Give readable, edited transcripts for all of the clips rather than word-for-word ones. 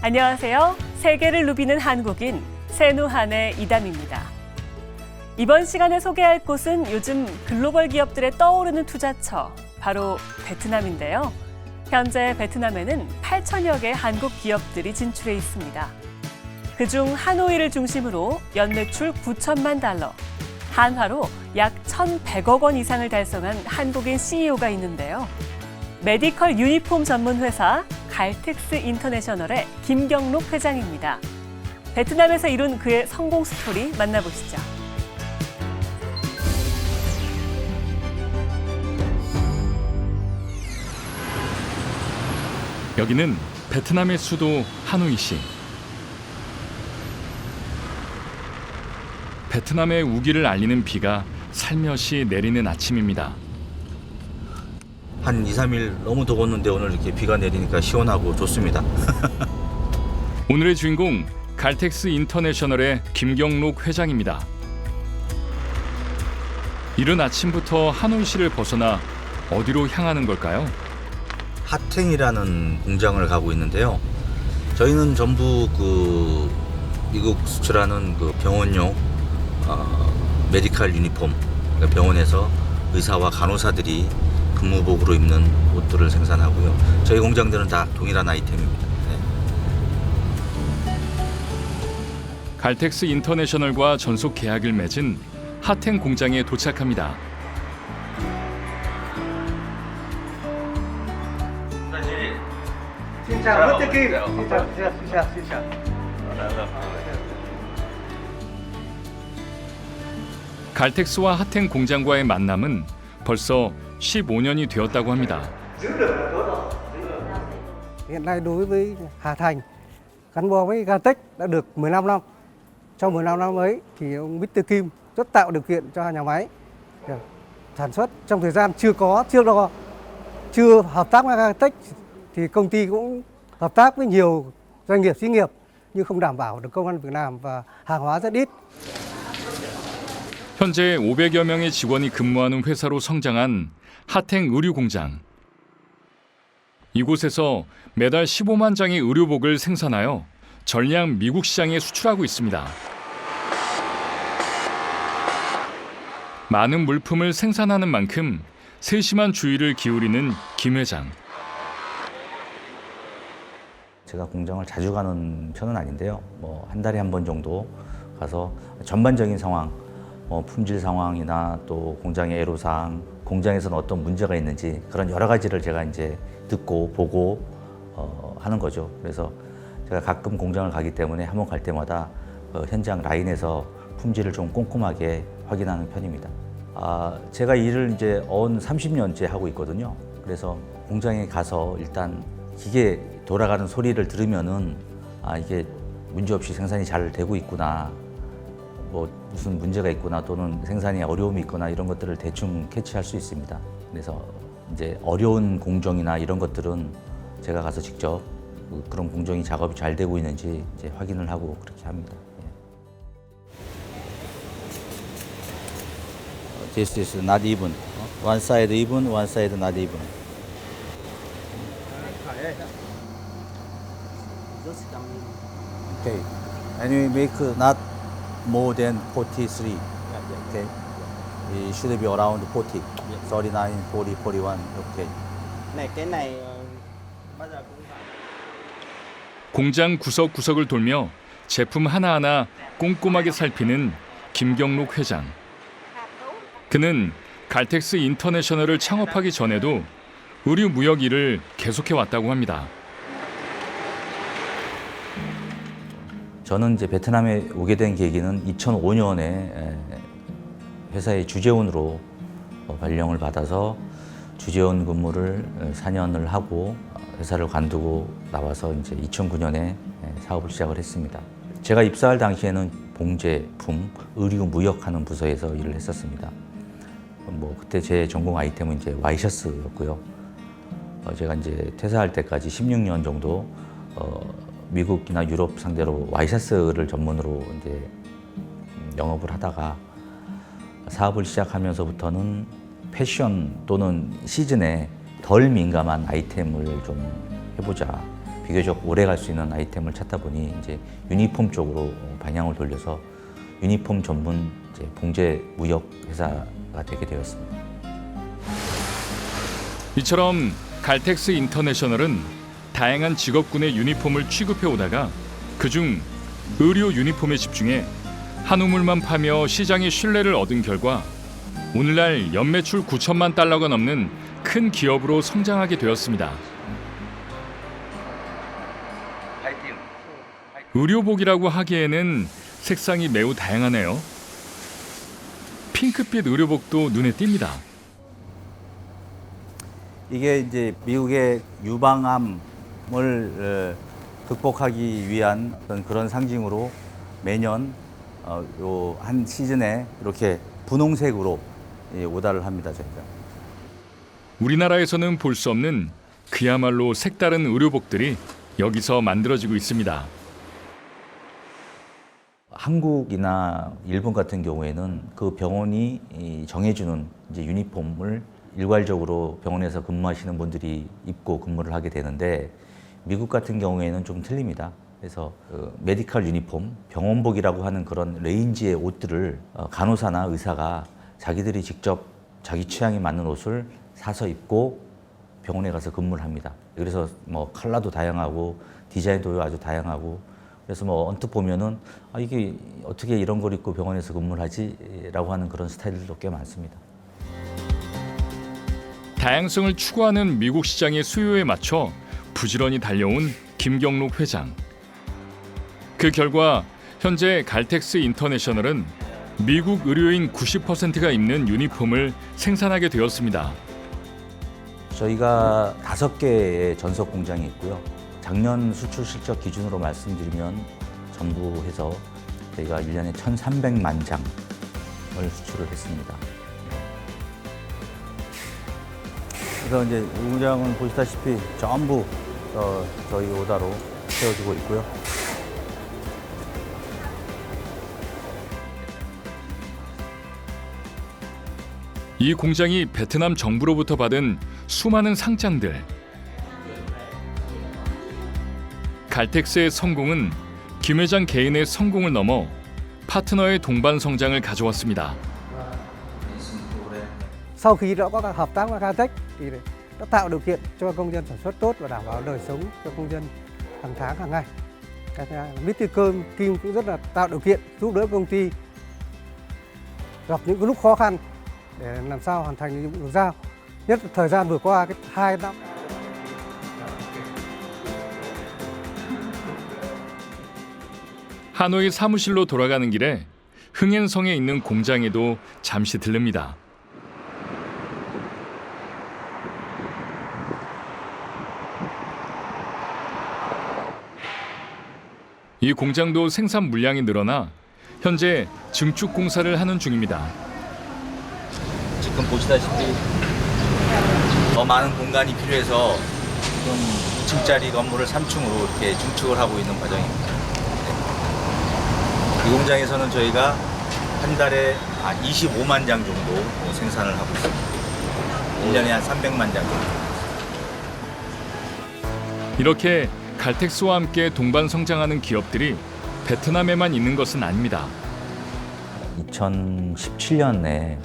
안녕하세요. 세계를 누비는 한국인 세누한의 이담입니다. 이번 시간에 소개할 곳은 요즘 글로벌 기업들의 떠오르는 투자처, 바로 베트남인데요. 현재 베트남에는 8천여 개 한국 기업들이 진출해 있습니다. 그중 하노이를 중심으로 연매출 9천만 달러, 한화로 약 1,100억 원 이상을 달성한 한국인 CEO가 있는데요. 메디컬 유니폼 전문 회사 갈텍스 인터내셔널의 김경록 회장입니다. 베트남에서 이룬 그의 성공 스토리 만나보시죠. 여기는 베트남의 수도 하노이시. 베트남의 우기를 알리는 비가 살며시 내리는 아침입니다. 한 2, 3일 너무 더웠는데 오늘 이렇게 비가 내리니까 시원하고 좋습니다. 오늘의 주인공 갈텍스 인터내셔널의 김경록 회장입니다. 이른 아침부터 하노이시를 벗어나 어디로 향하는 걸까요? 하탱이라는 공장을 가고 있는데요. 저희는 전부 미국 수출하는 병원용 메디컬 유니폼, 그러니까 병원에서 의사와 간호사들이 근무복으로 입는 옷들을 생산하고요. 저희 공장들은 다 동일한 아이템입니다. 네. 갈텍스 인터내셔널과 전속 계약을 맺은 하탱 공장에 도착합니다. Xin chào Nguyễn Thị Kim. Xin chào. 갈텍스와 하탱 공장과의 만남은 벌써 15년이 되었다고 합니다. Hiện nay đối với Hà Thành gắn bó với Galtech đã được 15 năm. Trong 15 năm ấy thì ông Mr. Kim rất tạo điều kiện cho nhà máy sản xuất. Trong thời gian chưa hợp tác với Galtech thì công ty cũng hợp tác với nhiều doanh nghiệp xí nghiệp nhưng không đảm bảo được công ăn việc làm và hàng hóa rất ít. 현재 500여 명의 직원이 근무하는 회사로 성장한 하탱 의류공장. 이곳에서 매달 15만 장의 의료복을 생산하여 전량 미국 시장에 수출하고 있습니다. 많은 물품을 생산하는 만큼 세심한 주의를 기울이는 김 회장. 제가 공장을 자주 가는 편은 아닌데요. 한 달에 한 번 정도 가서 전반적인 상황, 품질 상황이나 또 공장의 애로사항, 공장에서는 어떤 문제가 있는지 그런 여러 가지를 제가 이제 듣고 보고 하는 거죠. 그래서 제가 가끔 공장을 가기 때문에 한번 갈 때마다 현장 라인에서 품질을 좀 꼼꼼하게 확인하는 편입니다. 제가 일을 이제 30년째 하고 있거든요. 그래서 공장에 가서 일단 기계 돌아가는 소리를 들으면은 이게 문제없이 생산이 잘 되고 있구나, 무슨 문제가 있구나 또는 생산에 어려움이 있거나 이런 것들을 대충 캐치할 수 있습니다. 그래서 이제 어려운 공정이나 이런 것들은 제가 가서 직접 그런 공정이 작업이 잘 되고 있는지 이제 확인을 하고 그렇게 합니다. This is not even. One side even, one side not even. Okay. And we make not more than 43. Okay. It should be around 40. 39, 40, 41. Okay. Này cái này bao giờ cũng phải. 공장 구석구석을 돌며 제품 하나하나 꼼꼼하게 살피는 김경록 회장. 그는 갈텍스 인터내셔널을 창업하기 전에도 의류 무역 일을 계속해 왔다고 합니다. 저는 이제 베트남에 오게 된 계기는 2005년에 회사의 주재원으로 발령을 받아서 주재원 근무를 4년을 하고 회사를 관두고 나와서 이제 2009년에 사업을 시작을 했습니다. 제가 입사할 당시에는 봉제품, 의류 무역하는 부서에서 일을 했었습니다. 그때 제 전공 아이템은 이제 와이셔츠였고요. 제가 이제 퇴사할 때까지 16년 정도 미국이나 유럽 상대로 와이셔츠를 전문으로 이제 영업을 하다가 사업을 시작하면서부터는 패션 또는 시즌에 덜 민감한 아이템을 좀 해보자. 비교적 오래 갈 수 있는 아이템을 찾다 보니 이제 유니폼 쪽으로 방향을 돌려서 유니폼 전문 이제 봉제 무역 회사가 되게 되었습니다. 이처럼 갈텍스 인터내셔널은 다양한 직업군의 유니폼을 취급해 오다가 그중 의료 유니폼에 집중해 한우물만 파며 시장의 신뢰를 얻은 결과 오늘날 연매출 9천만 달러가 넘는 큰 기업으로 성장하게 되었습니다. 의료복이라고 하기에는 색상이 매우 다양하네요. 핑크빛 의료복도 눈에 띕니다. 이게 이제 미국의 유방암을 극복하기 위한 어떤 그런 상징으로 매년 요 한 시즌에 이렇게 분홍색으로 오달을 합니다, 저희가. 우리나라에서는 볼 수 없는 그야말로 색다른 의료복들이 여기서 만들어지고 있습니다. 한국이나 일본 같은 경우에는 그 병원이 정해주는 이제 유니폼을 일괄적으로 병원에서 근무하시는 분들이 입고 근무를 하게 되는데 미국 같은 경우에는 좀 틀립니다. 그래서 메디컬 유니폼, 병원복이라고 하는 그런 레인지의 옷들을 간호사나 의사가 자기들이 직접 자기 취향에 맞는 옷을 사서 입고 병원에 가서 근무를 합니다. 그래서 뭐 컬러도 다양하고 디자인도 아주 다양하고 그래서 뭐 언뜻 보면은 이게 어떻게 이런 걸 입고 병원에서 근무를 하지라고 하는 그런 스타일들도 꽤 많습니다. 다양성을 추구하는 미국 시장의 수요에 맞춰 부지런히 달려온 김경록 회장. 그 결과 현재 갈텍스 인터내셔널은 미국 의료인 90%가 입는 유니폼을 생산하게 되었습니다. 저희가 5개의 전속 공장이 있고요. 작년 수출 실적 기준으로 말씀드리면 전부 해서 저희가 1년에 1,300만 장을 수출을 했습니다. 그래서 이제 이 공장은 보시다시피 전부 저희 오다로 세워지고 있고요. 이 공장이 베트남 정부로부터 받은 수많은 상장들. 갈텍스의 성공은 김 회장 개인의 성공을 넘어 파트너의 동반 성장을 가져왔습니다. Sau khi đã có các hợp tác với Caltex thì đã tạo điều kiện cho công nhân sản xuất tốt và đảm bảo đời sống cho công nhân hàng tháng hàng ngày. Cái thứ hai là Mr. Kim cũng rất là tạo điều kiện giúp đỡ công ty gặp những cái lúc khó khăn để làm sao hoàn thành nhiệm vụ được giao. Nhất là thời gian vừa qua cái 2 năm. 하노이 사무실로 돌아가는 길에 흥엔성에 있는 공장에도 잠시 들릅니다. 이 공장도 생산 물량이 늘어나 현재 증축 공사를 하는 중입니다. 지금 보시다시피 더 많은 공간이 필요해서 지금 2층짜리 건물을 3층으로 이렇게 증축을 하고 있는 과정입니다. 이 공장에서는 저희가 한 달에 25만 장 정도 생산을 하고 있습니다. 1년에 한 300만 장 정도. 이렇게 갈텍스와 함께 동반 성장하는 기업들이 베트남에만 있는 것은 아닙니다. 2017년에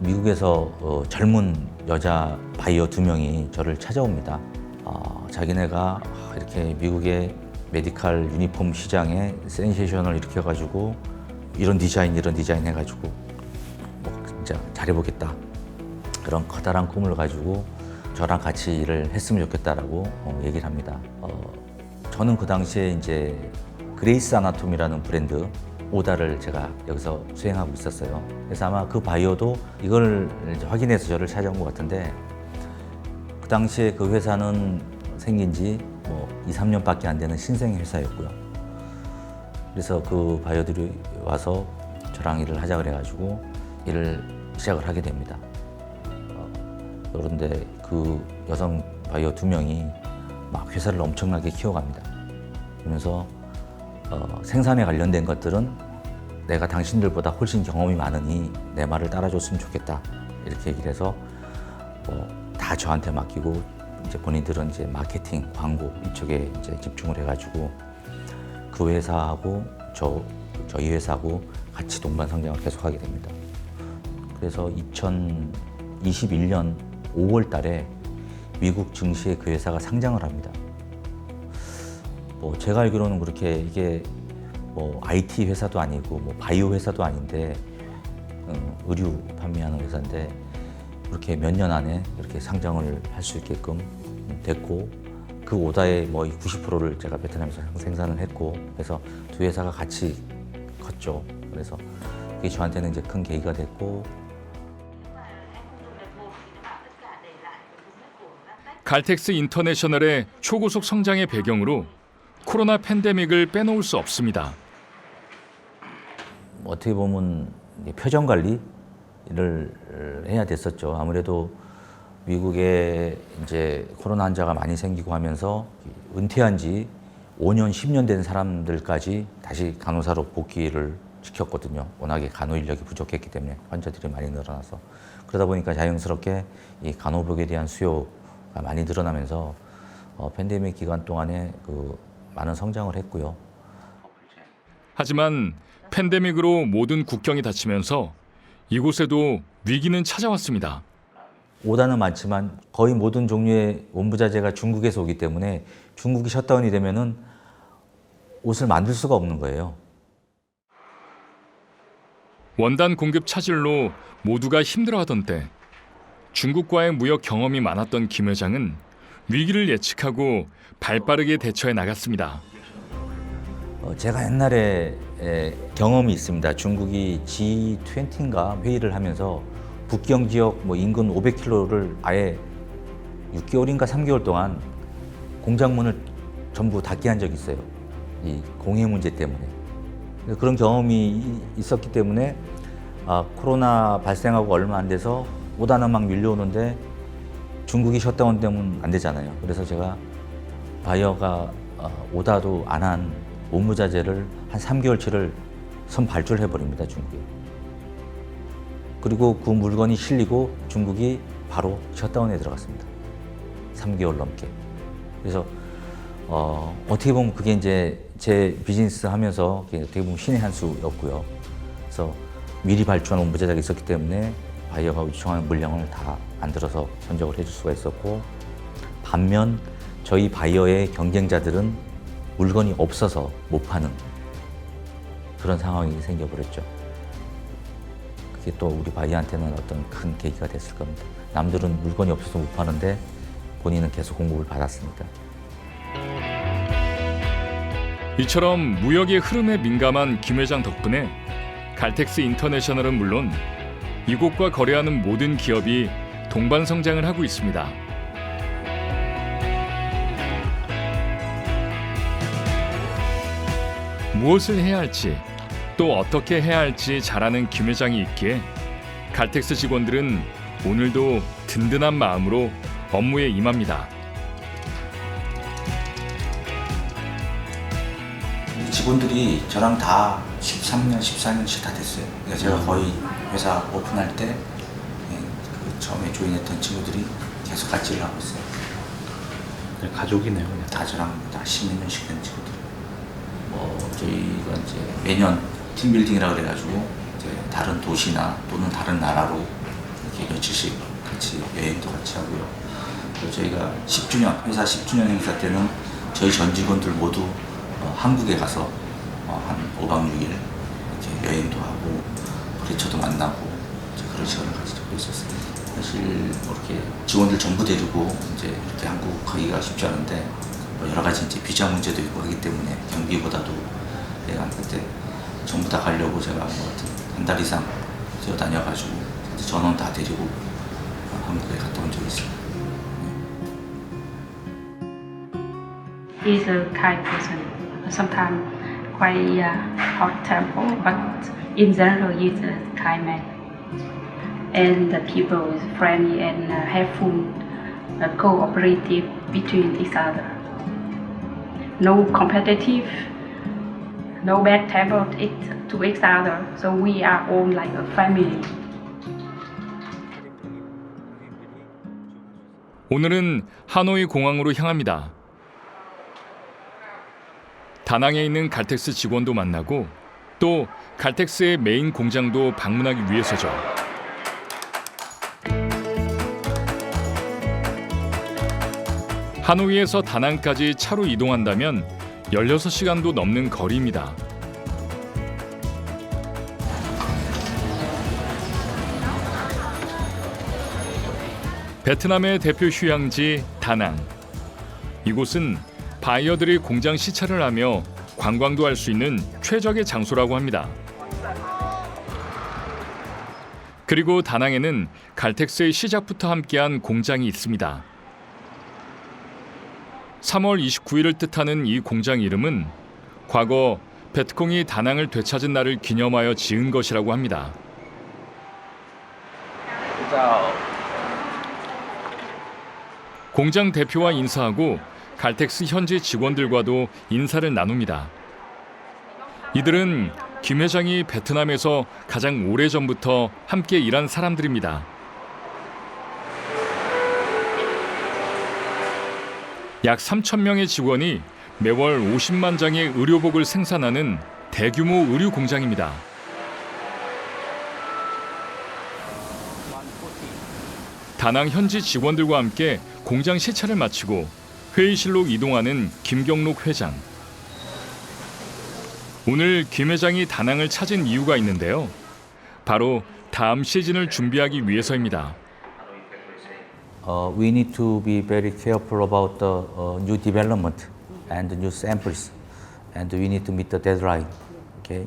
미국에서 젊은 여자 바이어 2명이 저를 찾아옵니다. 자기네가 이렇게 미국의 메디컬 유니폼 시장에 센세이션을 일으켜가지고 이런 디자인 해가지고 뭐 진짜 잘해보겠다. 그런 커다란 꿈을 가지고 저랑 같이 일을 했으면 좋겠다라고 얘기를 합니다. 저는 그 당시에 이제 그레이스 아나토미라는 브랜드 오다를 제가 여기서 수행하고 있었어요. 그래서 아마 그 바이오도 이걸 이제 확인해서 저를 찾아온 것 같은데 그 당시에 그 회사는 생긴 지 뭐 2, 3년밖에 안 되는 신생 회사였고요. 그래서 그 바이오들이 와서 저랑 일을 하자 그래가지고 일을 시작을 하게 됩니다. 그런데 그 여성 바이오 2명이 막 회사를 엄청나게 키워갑니다. 그러면서 생산에 관련된 것들은 내가 당신들보다 훨씬 경험이 많으니 내 말을 따라줬으면 좋겠다. 이렇게 얘기를 해서 다 저한테 맡기고 이제 본인들은 이제 마케팅, 광고 이쪽에 이제 집중을 해가지고 그 회사하고 저희 회사하고 같이 동반 성장을 계속하게 됩니다. 그래서 2021년 5월 달에 미국 증시에 그 회사가 상장을 합니다. 뭐 제가 알기로는 그렇게 이게 뭐 IT 회사도 아니고 뭐 바이오 회사도 아닌데 의류 판매하는 회사인데 그렇게 몇 년 안에 이렇게 상장을 할 수 있게끔 됐고 그 오다의 뭐 90%를 제가 베트남에서 생산을 했고 그래서 두 회사가 같이 컸죠. 그래서 그게 저한테는 이제 큰 계기가 됐고 갈텍스 인터내셔널의 초고속 성장의 배경으로 코로나 팬데믹을 빼놓을 수 없습니다. 어떻게 보면 표정 관리를 해야 됐었죠. 아무래도 미국에 이제 코로나 환자가 많이 생기고 하면서 은퇴한 지 5년, 10년 된 사람들까지 다시 간호사로 복귀를 시켰거든요. 워낙에 간호 인력이 부족했기 때문에 환자들이 많이 늘어나서 그러다 보니까 자연스럽게 이 간호복에 대한 수요가 많이 늘어나면서 팬데믹 기간 동안에 그 많은 성장을 했고요. 하지만 팬데믹으로 모든 국경이 닫히면서 이곳에도 위기는 찾아왔습니다. 오다는 많지만 거의 모든 종류의 원부자재가 중국에서 오기 때문에 중국이 셧다운이 되면은 옷을 만들 수가 없는 거예요. 원단 공급 차질로 모두가 힘들어하던 때 중국과의 무역 경험이 많았던 김 회장은 위기를 예측하고 발빠르게 대처해 나갔습니다. 제가 옛날에 경험이 있습니다. 중국이 G20인가 회의를 하면서 북경 지역 뭐 인근 500km를 아예 6개월인가 3개월 동안 공장문을 전부 닫게 한 적이 있어요. 이 공해 문제 때문에. 그런 경험이 있었기 때문에 코로나 발생하고 얼마 안 돼서 오다는 막 밀려오는데 중국이 셧다운 되면 안 되잖아요. 그래서 제가 바이어가 오다도 안 한 원무자재를 한 3개월치를 선 발주를 해버립니다, 중국에. 그리고 그 물건이 실리고 중국이 바로 셧다운에 들어갔습니다. 3개월 넘게. 그래서 어떻게 보면 그게 이제 제 비즈니스 하면서 어떻게 보면 신의 한 수였고요. 그래서 미리 발주한 원무자재가 있었기 때문에 바이어가 요청하는 물량을 다 만들어서 선적을 해줄 수가 있었고 반면 저희 바이어의 경쟁자들은 물건이 없어서 못 파는 그런 상황이 생겨버렸죠. 그게 또 우리 바이어한테는 어떤 큰 계기가 됐을 겁니다. 남들은 물건이 없어서 못 파는데 본인은 계속 공급을 받았으니까. 이처럼 무역의 흐름에 민감한 김 회장 덕분에 갈텍스 인터내셔널은 물론 이곳과 거래하는 모든 기업이 동반 성장을 하고 있습니다. 무엇을 해야 할지 또 어떻게 해야 할지 잘 아는 김 회장이 있기에 갈텍스 직원들은 오늘도 든든한 마음으로 업무에 임합니다. 직원들이 저랑 다 13년, 14년씩 다 됐어요. 그러니까 제가 거의 회사 오픈할 때 그 처음에 조인했던 친구들이 계속 같이 일하고 있어요. 가족이네요. 다 저랑 다 10몇 년씩 된 친구들. 저희가 이제 매년 팀빌딩이라 그래가지고 이제 다른 도시나 또는 다른 나라로 이렇게 며칠씩 같이 여행도 같이 하고요. 그리고 저희가 10주년, 회사 10주년 행사 때는 저희 전 직원들 모두 한국에 가서 한 5박 6일 이렇게 여행도 하고 브리처도 만나고 이제 그런 시간을 가지고 있었습니다. 사실 뭐 이렇게 직원들 전부 데리고 이제 이렇게 한국 가기가 쉽지 않은데 뭐 여러 가지 이제 비자 문제도 있고 하기 때문에 경비보다도 내가 그때 전부 다 가려고 제가 뭐 한 달 이상 뛰어다녀가지고 전원 다 데리고 한국에 갔다 온 적이 있습니다. He's a kind person. Sometimes quite hot temper, but in general, he's a kind man. And the people is friendly and helpful, cooperative between each other. No competitive, no bad temper to each other. So we are all like a family. 오늘은 하노이 공항으로 향합니다. 다낭에 있는 갈텍스 직원도 만나고 또 갈텍스의 메인 공장도 방문하기 위해서죠. 하노이에서 다낭까지 차로 이동한다면 16시간도 넘는 거리입니다. 베트남의 대표 휴양지 다낭. 이곳은 바이어들이 공장 시찰을 하며 관광도 할 수 있는 최적의 장소라고 합니다. 그리고 다낭에는 갈텍스의 시작부터 함께한 공장이 있습니다. 3월 29일을 뜻하는 이 공장 이름은 과거 베트콩이 다낭을 되찾은 날을 기념하여 지은 것이라고 합니다. 공장 대표와 인사하고 갈텍스 현지 직원들과도 인사를 나눕니다. 이들은 김 회장이 베트남에서 가장 오래전부터 함께 일한 사람들입니다. 약 3,000명의 직원이 매월 50만 장의 의료복을 생산하는 대규모 의류 공장입니다. 다낭 현지 직원들과 함께 공장 시찰을 마치고 회의실로 이동하는 김경록 회장. 오늘 김 회장이 다낭을 찾은 이유가 있는데요. 바로 다음 시즌을 준비하기 위해서입니다. We need to be very careful about the new development and new samples, and we need to meet the deadline. Okay,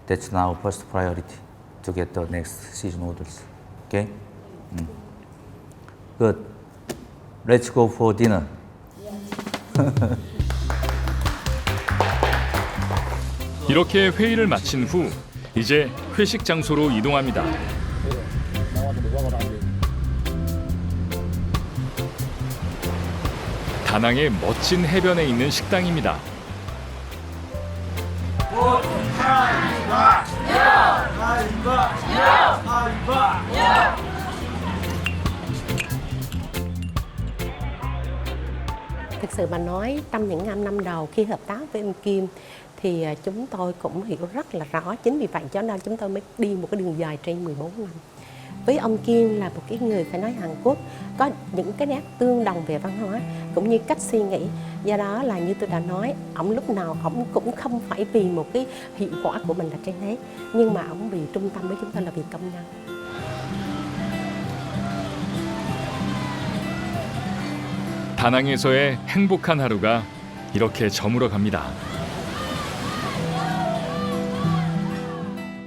that's now first priority to get the next season orders. Okay, good. Let's go for dinner. 이렇게 회의를 마친 후 이제 회식 장소로 이동합니다. 다낭의 멋진 해변에 있는 식당입니다. Thực sự mà nói, trong những năm đầu khi hợp tác với ông Kim thì chúng tôi cũng hiểu rất là rõ. Chính vì vậy cho nên chúng tôi mới đi một cái đường dài trên 14 năm. Với ông Kim là một cái người phải nói Hàn Quốc có những cái nét tương đồng về văn hóa cũng như cách suy nghĩ. Do đó là như tôi đã nói, ông lúc nào ông cũng không phải vì một cái hiệu quả của mình là trên hết, nhưng mà ông vì trung tâm với chúng tôi là vì công nhân. 다낭에서의 행복한 하루가 이렇게 저물어 갑니다.